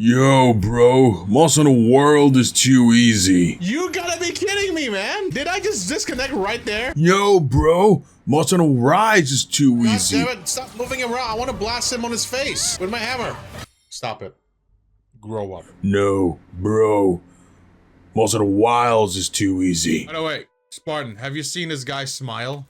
Yo, bro, Moss on the World is too easy. You gotta be kidding me, man! Did I just disconnect right there? Yo, bro, Moss on the Rise is too easy. God damn it, stop moving around. I want to blast him on his face with my hammer. Stop it. Grow up. No, bro, Moss on the Wilds is too easy. By the way, Spartan, have you seen this guy smile?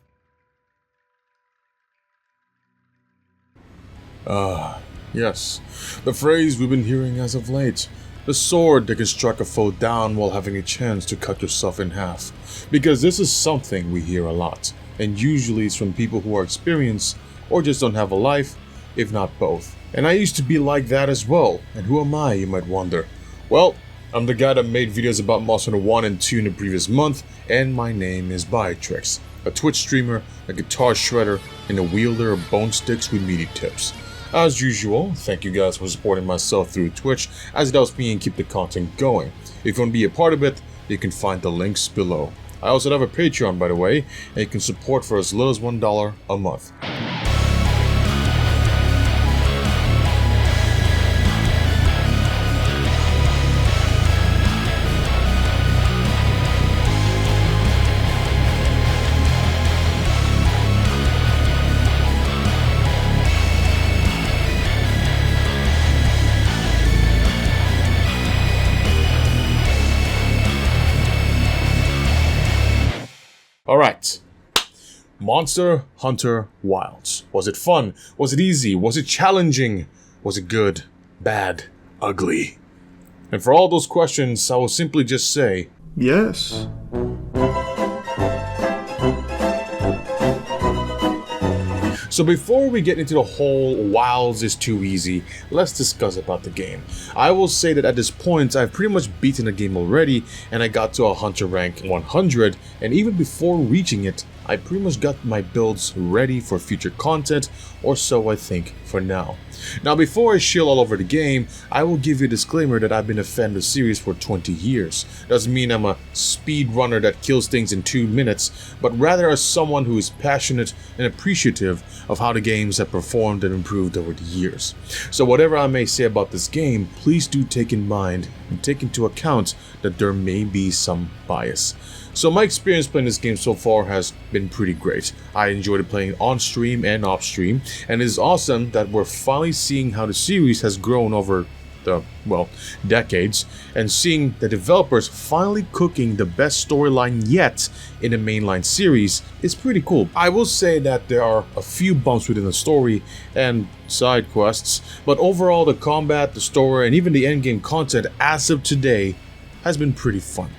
Yes, the phrase we've been hearing as of late. The sword that can strike a foe down while having a chance to cut yourself in half. Because this is something we hear a lot, and usually it's from people who are experienced or just don't have a life, if not both. And I used to be like that as well, and who am I, you might wonder? Well, I'm the guy that made videos about Monster Hunter 1 and 2 in the previous month, and my name is Biomes, a Twitch streamer, a guitar shredder, and a wielder of bone sticks with meaty tips. As usual, thank you guys for supporting myself through Twitch, as it helps me and keep the content going. If you want to be a part of it, you can find the links below. I also have a Patreon, by the way, and you can support for as little as $1 a month. Alright, Monster Hunter Wilds. Was it fun? Was it easy? Was it challenging? Was it good? Bad? Ugly? And for all those questions, I will simply just say, yes. So before we get into the whole Wilds is too easy, let's discuss about the game. I will say that at this point, I've pretty much beaten the game already, and I got to a Hunter rank 100, and even before reaching it, I pretty much got my builds ready for future content, or so I think for now. Now before I shill all over the game, I will give you a disclaimer that I've been a fan of the series for 20 years. Doesn't mean I'm a speedrunner that kills things in 2 minutes, but rather as someone who is passionate and appreciative of how the games have performed and improved over the years. So whatever I may say about this game, please do take in mind and take into account that there may be some bias. So my experience playing this game so far has been pretty great. I enjoyed playing on stream and off stream, and it is awesome that we're finally seeing how the series has grown over the, well, decades, and seeing the developers finally cooking the best storyline yet in the mainline series is pretty cool. I will say that there are a few bumps within the story and side quests, but overall the combat, the story, and even the endgame content as of today has been pretty fun.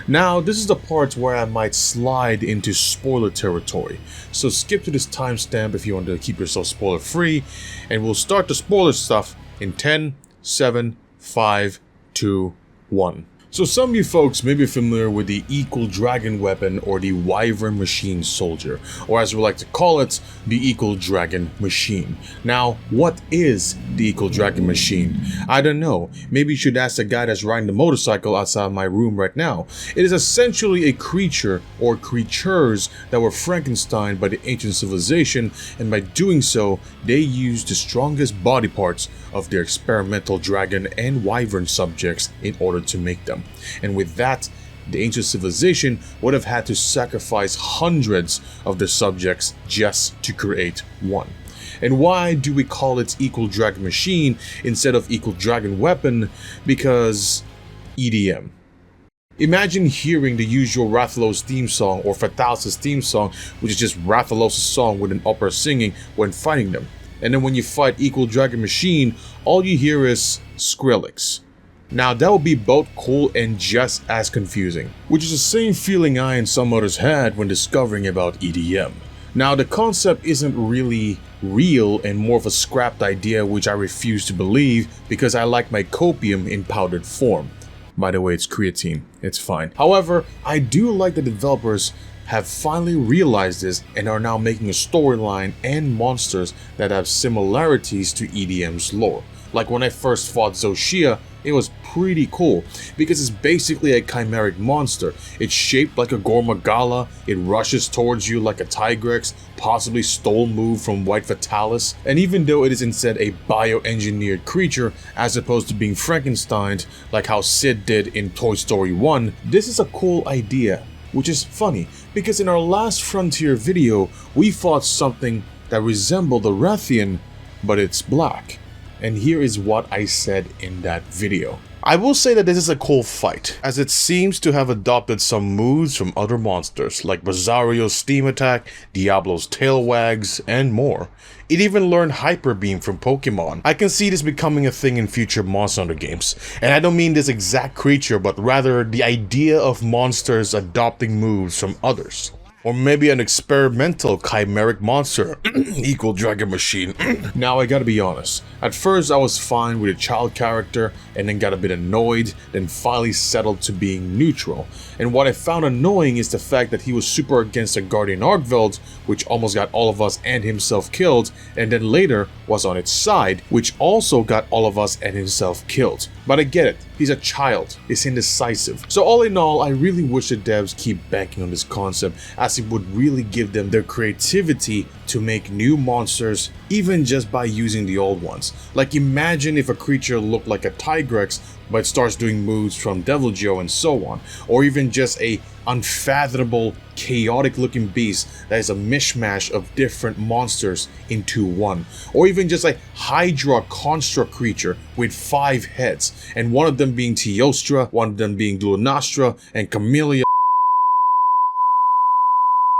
Now, this is the part where I might slide into spoiler territory, so skip to this timestamp if you want to keep yourself spoiler free, and we'll start the spoiler stuff in 10, 7, 5, 2, 1. So some of you folks may be familiar with the Equal Dragon Weapon or the Wyvern Machine Soldier, or as we like to call it, the Equal Dragon Machine. Now, what is the Equal Dragon Machine? I don't know. Maybe you should ask the guy that's riding the motorcycle outside my room right now. It is essentially a creature or creatures that were Frankenstein by the ancient civilization, and by doing so, they used the strongest body parts of their experimental dragon and wyvern subjects in order to make them. And with that, the ancient civilization would have had to sacrifice hundreds of their subjects just to create one. And why do we call it Equal Dragon Machine instead of Equal Dragon Weapon? Because EDM. Imagine hearing the usual Rathalos theme song or Fatalis' theme song, which is just Rathalos' song with an opera singing when fighting them. And then when you fight Equal Dragon Machine, all you hear is Skrillex. Now that would be both cool and just as confusing, which is the same feeling I and some others had when discovering about EDM. Now the concept isn't really real and more of a scrapped idea, which I refuse to believe because I like my copium in powdered form. By the way, it's creatine, it's fine. However, I do like the developers have finally realized this and are now making a storyline and monsters that have similarities to EDM's lore. Like when I first fought Zoshia, it was pretty cool because it's basically a chimeric monster. It's shaped like a Gormagala, it rushes towards you like a Tigrex, possibly stole move from White Fatalis, and even though it is instead a bioengineered creature as opposed to being Frankensteined like how Sid did in Toy Story 1, this is a cool idea, which is funny because in our last Frontier video we fought something that resembled the Rathian, but it's black. And here is what I said in that video. I will say that this is a cool fight, as it seems to have adopted some moves from other monsters, like Bazario's Steam Attack, Diablo's Tail Wags, and more. It even learned Hyper Beam from Pokemon. I can see this becoming a thing in future Monster Hunter games, and I don't mean this exact creature, but rather the idea of monsters adopting moves from others. Or maybe an experimental chimeric monster equal Dragon Machine. Now I gotta be honest, at first I was fine with a child character and then got a bit annoyed, then finally settled to being neutral. And what I found annoying is the fact that he was super against a Guardian Arkveld, which almost got all of us and himself killed, and then later was on its side, which also got all of us and himself killed. But I get it, he's a child, he's indecisive. So all in all, I really wish the devs keep banking on this concept, as it would really give them their creativity to make new monsters, even just by using the old ones. Like imagine if a creature looked like a Tigrex, but starts doing moves from Deviljho and so on. Or even just a unfathomable, chaotic looking beast that is a mishmash of different monsters into one. Or even just a Hydra construct creature with 5 heads, and one of them being Teostra, one of them being Gluonastra, and Camellia.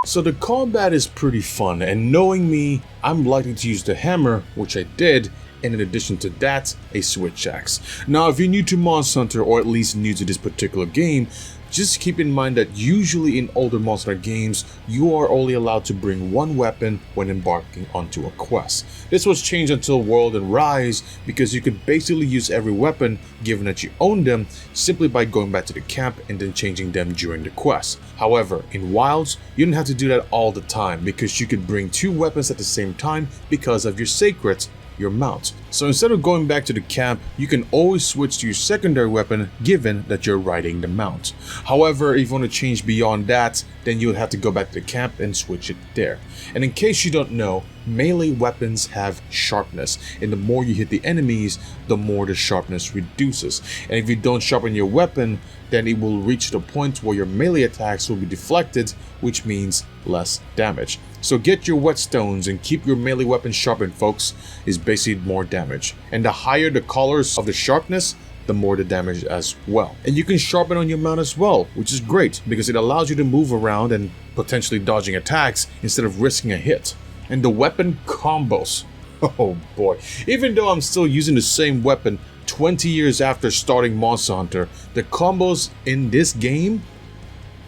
So the combat is pretty fun, and knowing me, I'm likely to use the hammer, which I did, and in addition to that, a switch axe. Now if you're new to Monster Hunter, or at least new to this particular game, just keep in mind that usually in older Monster Hunter games, you are only allowed to bring one weapon when embarking onto a quest. This was changed until World and Rise because you could basically use every weapon given that you own them simply by going back to the camp and then changing them during the quest. However, in Wilds, you didn't have to do that all the time because you could bring 2 weapons at the same time because of your Seikrets, your mount. So instead of going back to the camp, you can always switch to your secondary weapon given that you're riding the mount. However, if you want to change beyond that, then you'll have to go back to the camp and switch it there. And in case you don't know, melee weapons have sharpness, and the more you hit the enemies, the more the sharpness reduces. And if you don't sharpen your weapon, then it will reach the point where your melee attacks will be deflected, which means less damage. So get your whetstones and keep your melee weapon sharpened, folks, is basically more damage. And the higher the colors of the sharpness, the more the damage as well. And you can sharpen on your mount as well, which is great because it allows you to move around and potentially dodging attacks instead of risking a hit. And the weapon combos. Oh boy. Even though I'm still using the same weapon 20 years after starting Monster Hunter, the combos in this game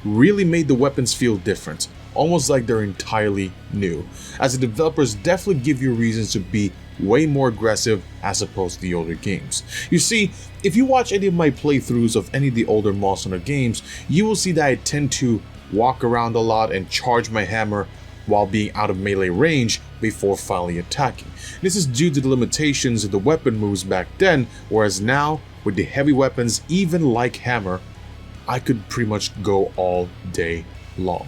really made the weapons feel different. Almost like they're entirely new, as the developers definitely give you reasons to be way more aggressive as opposed to the older games. You see, if you watch any of my playthroughs of any of the older Monster Hunter games, you will see that I tend to walk around a lot and charge my hammer while being out of melee range before finally attacking. This is due to the limitations of the weapon moves back then, whereas now, with the heavy weapons, even like hammer, I could pretty much go all day long.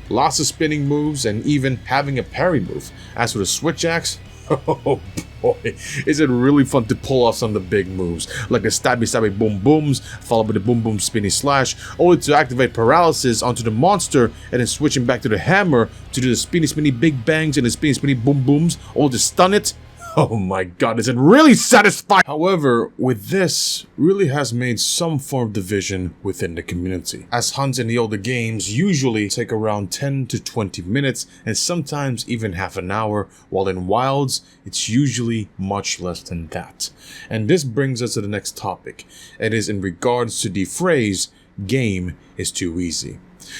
Lots of spinning moves and even having a parry move. As for the switch axe, oh boy, is it really fun to pull off some of the big moves, like the stabby boom booms, followed by the boom boom spinny slash, only to activate paralysis onto the monster and then switching back to the hammer to do the spinny big bangs and the spinny boom booms, only to stun it. Oh my god, is it really satisfying? However, with this, really has made some form of division within the community, as hunts in the older games usually take around 10 to 20 minutes and sometimes even half an hour, while in Wilds, it's usually much less than that. And this brings us to the next topic. It is in regards to the phrase, game is too easy.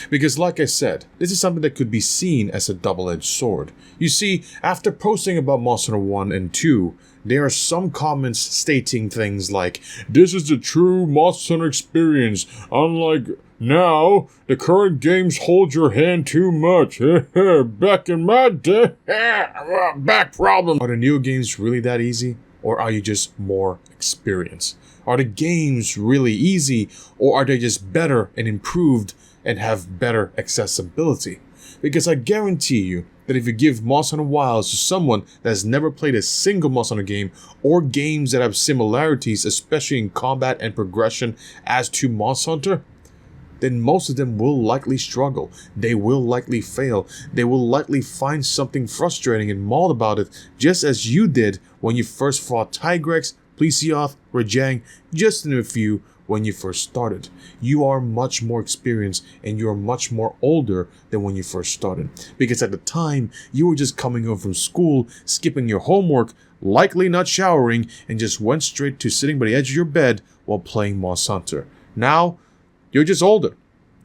Because like I said, this is something that could be seen as a double-edged sword. You see, after posting about Monster Hunter 1 and 2, there are some comments stating things like, "This is the true Monster Hunter experience, unlike now, the current games hold your hand too much. Back in my day, back problem." Are the new games really that easy? or are you just more experienced? Are the games really easy, or are they just better and improved and have better accessibility? Because I guarantee you that if you give Monster Hunter Wilds to someone that has never played a single Monster Hunter game, or games that have similarities, especially in combat and progression as to Monster Hunter, then most of them will likely struggle. They will likely fail. They will likely find something frustrating and mauled about it, just as you did when you first fought Tigrex, Plesioth, Rajang, just to name a few, when you first started. You are much more experienced and you are much more older than when you first started. Because at the time, you were just coming home from school, skipping your homework, likely not showering, and just went straight to sitting by the edge of your bed while playing Monster Hunter. Now, you're just older,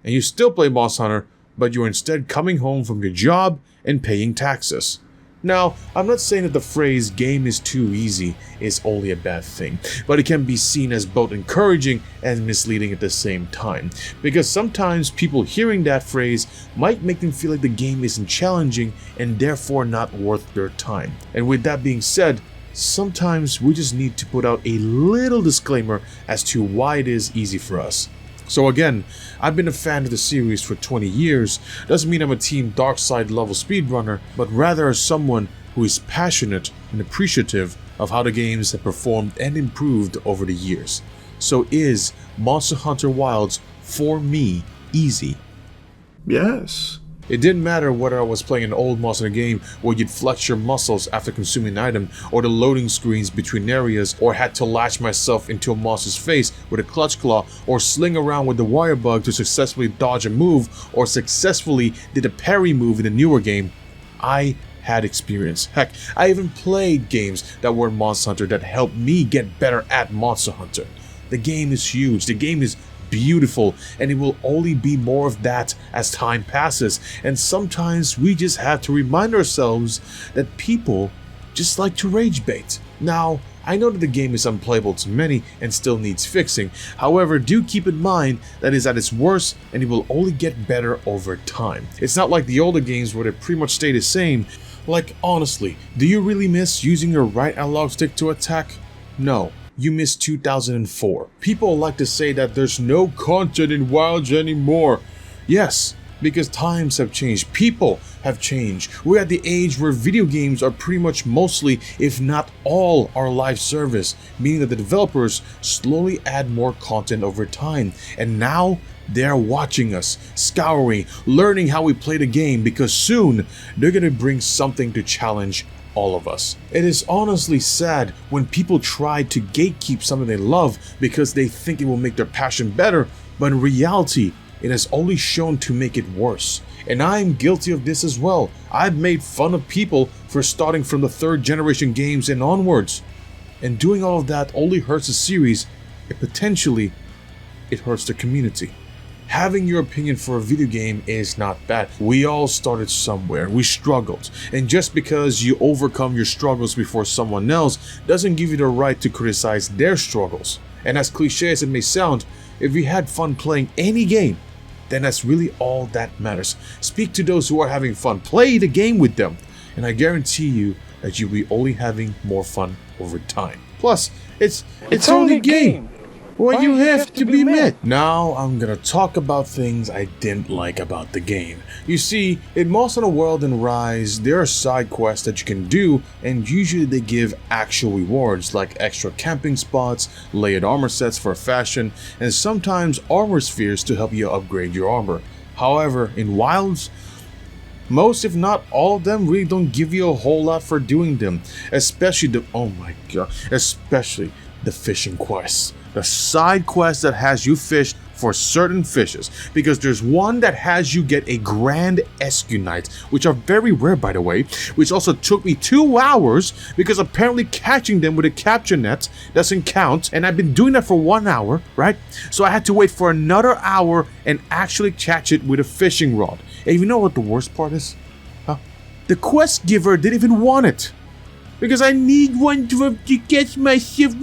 and you still play Monster Hunter, but you're instead coming home from your job and paying taxes. Now, I'm not saying that the phrase game is too easy is only a bad thing, but it can be seen as both encouraging and misleading at the same time, because sometimes people hearing that phrase might make them feel like the game isn't challenging and therefore not worth their time. And with that being said, sometimes we just need to put out a little disclaimer as to why it is easy for us. So again, I've been a fan of the series for 20 years. Doesn't mean I'm a Team Darkside level speedrunner, but rather as someone who is passionate and appreciative of how the games have performed and improved over the years. So is Monster Hunter Wilds, for me, easy? Yes. It didn't matter whether I was playing an old Monster Hunter game where you'd flex your muscles after consuming an item, or the loading screens between areas, or had to latch myself into a monster's face with a clutch claw, or sling around with the wire bug to successfully dodge a move, or successfully did a parry move in the newer game. I had experience. Heck, I even played games that were Monster Hunter that helped me get better at Monster Hunter. The game is huge, the game is beautiful, and it will only be more of that as time passes, and sometimes we just have to remind ourselves that people just like to rage bait. Now, I know that the game is unplayable to many and still needs fixing, however, do keep in mind that it's at its worst and it will only get better over time. It's not like the older games where they pretty much stay the same. Like, honestly, do you really miss using your right analog stick to attack? No. You missed 2004. People like to say that there's no content in Wilds anymore. Yes, because times have changed. People have changed. We're at the age where video games are pretty much mostly, if not all, our live service, meaning that the developers slowly add more content over time. And now, they're watching us, scouring, learning how we play the game, because soon, they're gonna bring something to challenge all of us. It is honestly sad when people try to gatekeep something they love because they think it will make their passion better, but in reality, it has only shown to make it worse. And I'm guilty of this as well. I've made fun of people for starting from the 3rd generation games and onwards. And doing all of that only hurts the series, and potentially, it hurts the community. Having your opinion for a video game is not bad. We all started somewhere. We struggled. And just because you overcome your struggles before someone else doesn't give you the right to criticize their struggles. And as cliche as it may sound, if you had fun playing any game, then that's really all that matters. Speak to those who are having fun. Play the game with them. And I guarantee you that you'll be only having more fun over time. Plus, it's only a game. Why you have to be mad? Now I'm gonna talk about things I didn't like about the game. You see, in Monster Hunter World and Rise, there are side quests that you can do, and usually they give actual rewards like extra camping spots, layered armor sets for fashion, and sometimes armor spheres to help you upgrade your armor. However, in Wilds, most if not all of them really don't give you a whole lot for doing them, especially the fishing quests. The side quest that has you fish for certain fishes, because there's one that has you get a grand escunite, which are very rare by the way, which also took me 2 hours because apparently catching them with a capture net doesn't count, and I've been doing that for 1 hour, right? So I had to wait for another hour and actually catch it with a fishing rod. And you know what the worst part is? The quest giver didn't even want it. Because I need one to catch myself.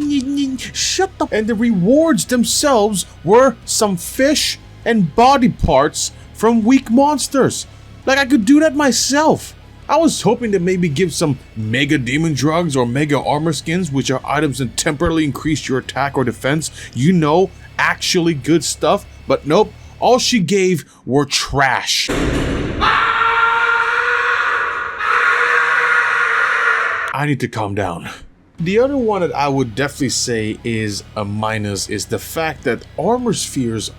Shut up. And the rewards themselves were some fish and body parts from weak monsters. Like I could do that myself. I was hoping to maybe give some mega demon drugs or mega armor skins, which are items that temporarily increase your attack or defense. You know, actually good stuff. But nope, all she gave were trash. I need to calm down. The other one that I would definitely say is a minus is the fact that armor spheres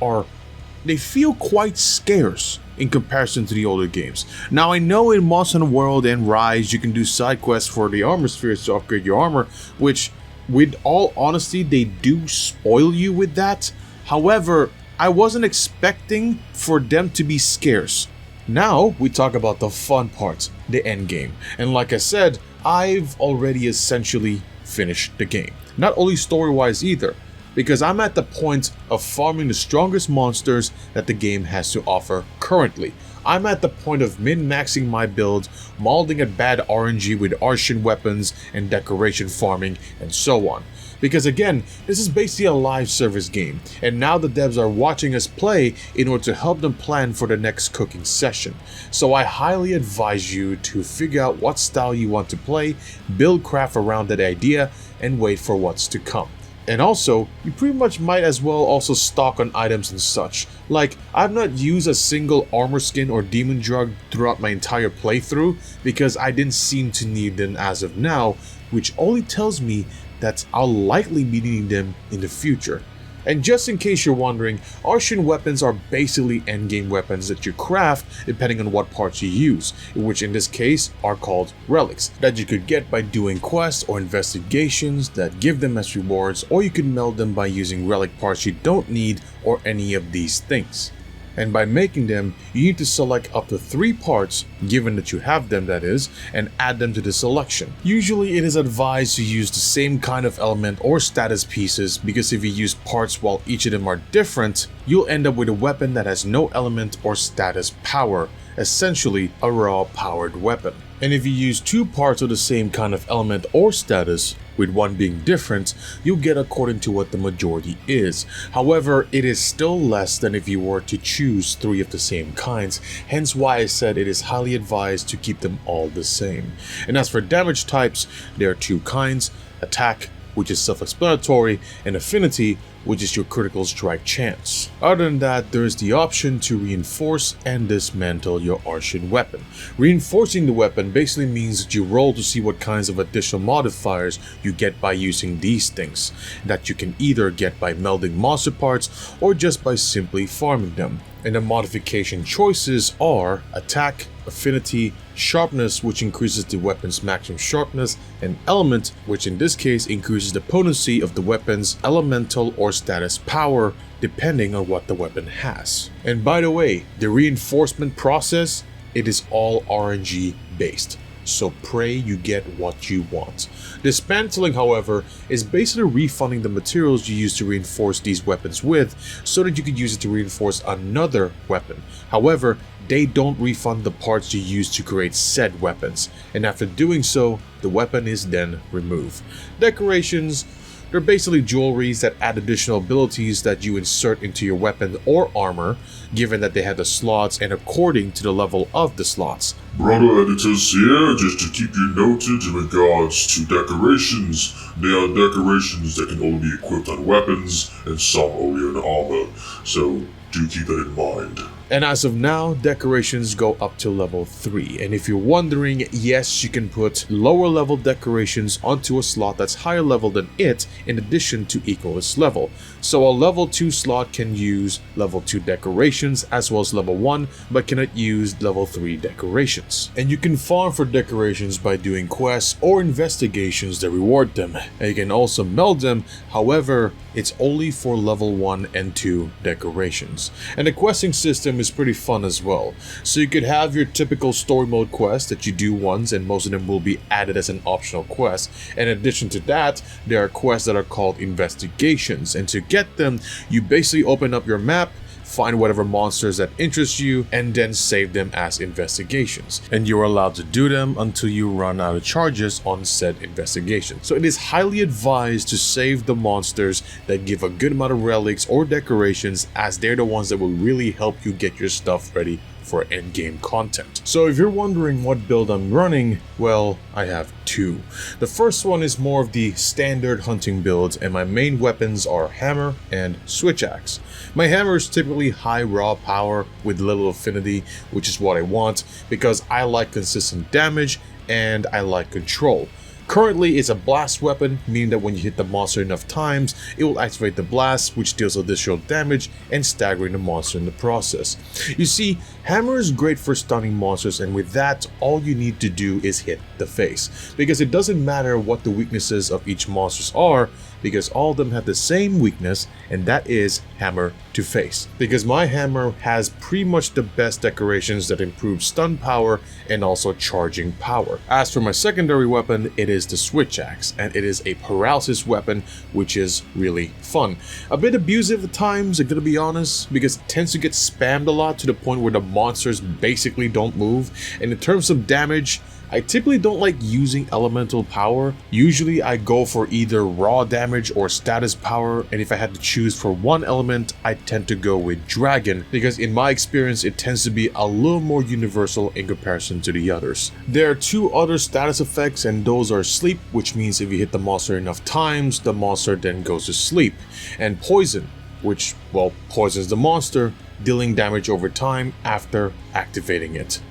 they feel quite scarce in comparison to the older games. Now I know in Monster Hunter World and Rise you can do side quests for the armor spheres to upgrade your armor, which with all honesty they do spoil you with that. However, I wasn't expecting for them to be scarce. Now we talk about the fun parts, the end game. And like I said, I've already essentially finished the game. Not only story-wise either, because I'm at the point of farming the strongest monsters that the game has to offer currently. I'm at the point of min-maxing my build, molding at bad RNG with Artian weapons and decoration farming and so on. Because again, this is basically a live service game, and now the devs are watching us play in order to help them plan for the next cooking session. So I highly advise you to figure out what style you want to play, build craft around that idea, and wait for what's to come. And also, you pretty much might as well also stock on items and such. Like, I've not used a single armor skin or demon drug throughout my entire playthrough because I didn't seem to need them as of now, which only tells me that I'll likely be needing them in the future. And just in case you're wondering, Artian weapons are basically endgame weapons that you craft depending on what parts you use, which in this case are called relics, that you could get by doing quests or investigations that give them as rewards, or you can meld them by using relic parts you don't need or any of these things. And by making them, you need to select up to 3 parts, given that you have them that is, and add them to the selection. Usually it is advised to use the same kind of element or status pieces, because if you use parts while each of them are different, you'll end up with a weapon that has no element or status power, essentially a raw powered weapon. And if you use 2 parts of the same kind of element or status, with one being different, you'll get according to what the majority is. However, it is still less than if you were to choose 3 of the same kinds, hence why I said it is highly advised to keep them all the same. And as for damage types, there are 2 kinds: attack, which is self-explanatory, and affinity, which is your critical strike chance. Other than that, there is the option to reinforce and dismantle your Artian weapon. Reinforcing the weapon basically means that you roll to see what kinds of additional modifiers you get by using these things, that you can either get by melding monster parts or just by simply farming them. And the modification choices are attack, affinity, sharpness, which increases the weapon's maximum sharpness, and element, which in this case increases the potency of the weapon's elemental or status power depending on what the weapon has. And by the way, the reinforcement process, it is all RNG based, so pray you get what you want. Dismantling, however, is basically refunding the materials you use to reinforce these weapons with, so that you could use it to reinforce another weapon. However, they don't refund the parts you use to create said weapons, and after doing so, the weapon is then removed. Decorations, they're basically jewelries that add additional abilities that you insert into your weapon or armor, given that they have the slots and according to the level of the slots. Brother editors here, just to keep you noted in regards to decorations. They are decorations that can only be equipped on weapons and some only on armor, so do keep that in mind. And as of now, decorations go up to level 3. And if you're wondering, yes, you can put lower level decorations onto a slot that's higher level than it, in addition to equal its level. So a level 2 slot can use level 2 decorations as well as level 1, but cannot use level 3 decorations. And you can farm for decorations by doing quests or investigations that reward them. And you can also meld them, however, it's only for level 1 and 2 decorations. And the questing system is pretty fun as well. So you could have your typical story mode quest that you do once, and most of them will be added as an optional quest. In addition to that, there are quests that are called investigations, and to get them, you basically open up your map, find whatever monsters that interest you, and then save them as investigations. And you're allowed to do them until you run out of charges on said investigation. So it is highly advised to save the monsters that give a good amount of relics or decorations, as they're the ones that will really help you get your stuff ready for endgame content. So if you're wondering what build I'm running, well, I have two. The first one is more of the standard hunting builds, and my main weapons are hammer and switch axe. My hammer is typically high raw power with little affinity, which is what I want because I like consistent damage and I like control. Currently, it's a blast weapon, meaning that when you hit the monster enough times, it will activate the blast, which deals additional damage and staggering the monster in the process. You see, hammer is great for stunning monsters, and with that, all you need to do is hit the face. Because it doesn't matter what the weaknesses of each monsters are, because all of them have the same weakness, and that is hammer to face. Because my hammer has pretty much the best decorations that improve stun power and also charging power. As for my secondary weapon, it is the switch axe, and it is a paralysis weapon, which is really fun. A bit abusive at times, I'm gonna be honest, because it tends to get spammed a lot to the point where the monsters basically don't move. And in terms of damage, I typically don't like using elemental power. Usually I go for either raw damage or status power, and if I had to choose for one element, I tend to go with dragon, because in my experience it tends to be a little more universal in comparison to the others. There are two other status effects, and those are sleep, which means if you hit the monster enough times, the monster then goes to sleep, and poison, which, well, poisons the monster, dealing damage over time after activating it.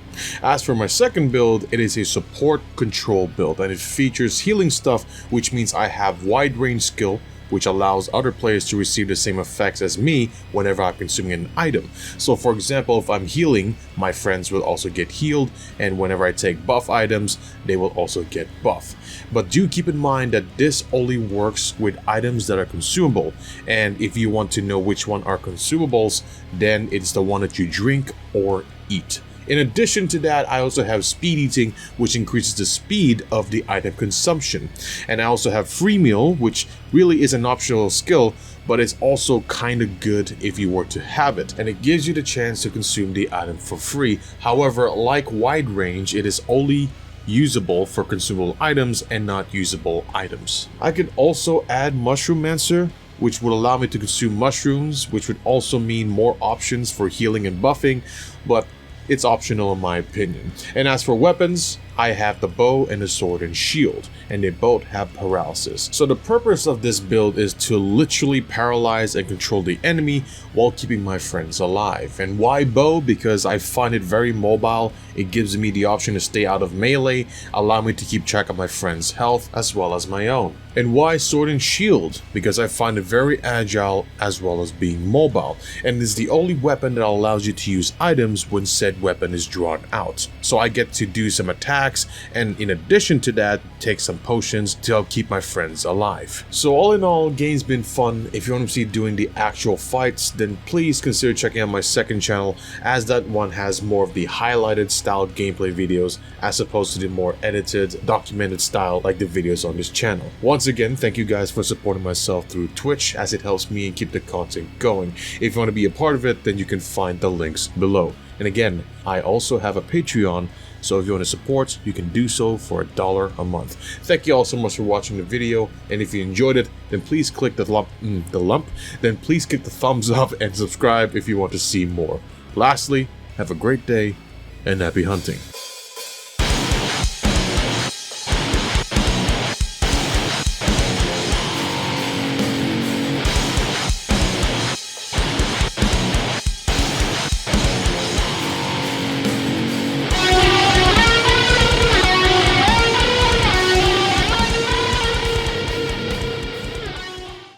As for my second build, it is a support control build, and it features healing stuff, which means I have wide range skill, which allows other players to receive the same effects as me whenever I'm consuming an item. So for example, if I'm healing, my friends will also get healed, and whenever I take buff items, they will also get buff. But do keep in mind that this only works with items that are consumable, and if you want to know which one are consumables, then it's the one that you drink or eat. In addition to that, I also have speed eating, which increases the speed of the item consumption. And I also have free meal, which really is an optional skill, but it's also kind of good if you were to have it, and it gives you the chance to consume the item for free. However, like wide range, it is only usable for consumable items and not usable items. I could also add Mushroom Mancer, which would allow me to consume mushrooms, which would also mean more options for healing and buffing, but it's optional in my opinion. And as for weapons, I have the bow and the sword and shield, and they both have paralysis. So the purpose of this build is to literally paralyze and control the enemy while keeping my friends alive. And why bow? Because I find it very mobile. It gives me the option to stay out of melee, allow me to keep track of my friends' health as well as my own. And why sword and shield? Because I find it very agile as well as being mobile, and it's the only weapon that allows you to use items when said weapon is drawn out. So I get to do some attacks, and in addition to that, take some potions to help keep my friends alive. So all in all, game's been fun. If you want to see doing the actual fights, then please consider checking out my second channel, as that one has more of the highlighted style gameplay videos as opposed to the more edited, documented style like the videos on this channel. Once again, thank you guys for supporting myself through Twitch, as it helps me keep the content going. If you want to be a part of it, then you can find the links below. And again, I also have a Patreon, so if you want to support, you can do so for $1 a month. Thank you all so much for watching the video, and if you enjoyed it, then please click then please click the thumbs up and subscribe if you want to see more. Lastly, have a great day and happy hunting.